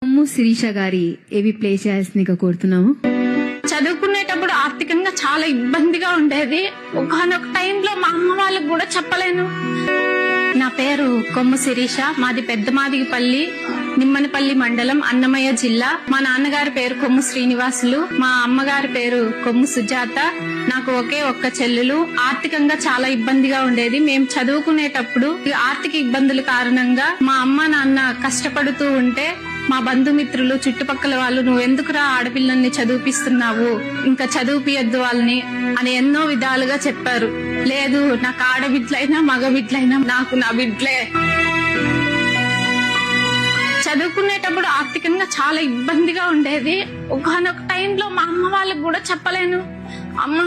శిరీష గారి ఏవి ప్లే చేయాల్సిందిగా కోరుతున్నాము. చదువుకునేటప్పుడు ఆర్థికంగా చాలా ఇబ్బందిగా ఉండేది. ఒకనొక టైంలో మా అమ్మ వాళ్ళకు కూడా చెప్పలేను. నా పేరు కొమ్ము శిరీష, మాది పెద్దమాదిగిపల్లి, నిమ్మనపల్లి మండలం, అన్నమయ్య జిల్లా. మా నాన్నగారి పేరు కొమ్ము శ్రీనివాసులు, మా అమ్మగారి పేరు కొమ్ము సుజాత. నాకు ఒకే ఒక్క చెల్లెలు. ఆర్థికంగా చాలా ఇబ్బందిగా ఉండేది. మేము చదువుకునేటప్పుడు ఆర్థిక ఇబ్బందుల కారణంగా మా అమ్మ నాన్న కష్టపడుతూ ఉంటే మా బంధుమిత్రులు, చుట్టుపక్కల వాళ్ళు, నువ్వెందుకురా ఆడపిల్లల్ని చదివిపిస్తున్నావు, ఇంకా చదివిపియద్దు వాళ్ళని అని ఎన్నో విధాలుగా చెప్పారు. లేదు, నాకు ఆడబిడ్లైనా మగబిడ్లైనా నాకు నా బిడ్లే. చదువుకునేటప్పుడు ఆర్థికంగా చాలా ఇబ్బందిగా ఉండేది. ఒకనొక టైంలో మా అమ్మ వాళ్ళకు కూడా చెప్పలేను. అమ్మ,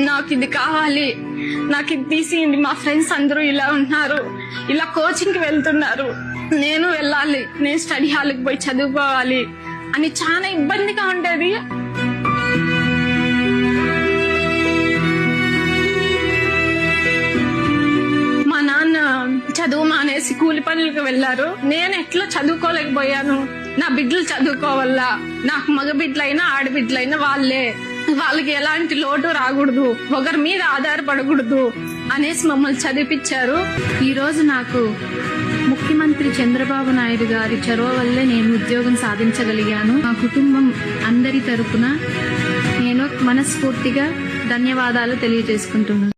నాకు ఇది కావాలి, నాకు ఇది తీసియండి, మా ఫ్రెండ్స్ అందరూ ఇలా ఉన్నారు, ఇలా కోచింగ్ కి వెళ్తున్నారు, నేను వెళ్ళాలి, నేను స్టడీ హాల్కి పోయి చదువుకోవాలి అని చాలా ఇబ్బందిగా ఉండేది. మా నాన్న చదువు మానేసి కూలి పనులకు వెళ్లారు. నేను ఎట్లా చదువుకోలేకపోయాను. నా బిడ్డలు చదువుకోవాలా, నాకు మగ బిడ్డలైనా ఆడబిడ్డలైనా వాళ్ళకి ఎలాంటి లోటు రాకూడదు, ఒకరి మీద ఆధారపడకూడదు అనేసి మమ్మల్ని చదివిపించారు. ఈ రోజు నాకు ముఖ్యమంత్రి చంద్రబాబు నాయుడు గారి చొరవ వల్లే నేను ఉద్యోగం సాధించగలిగాను. మా కుటుంబం అందరి తరపున నేను మనస్ఫూర్తిగా ధన్యవాదాలు తెలియజేసుకుంటున్నాను.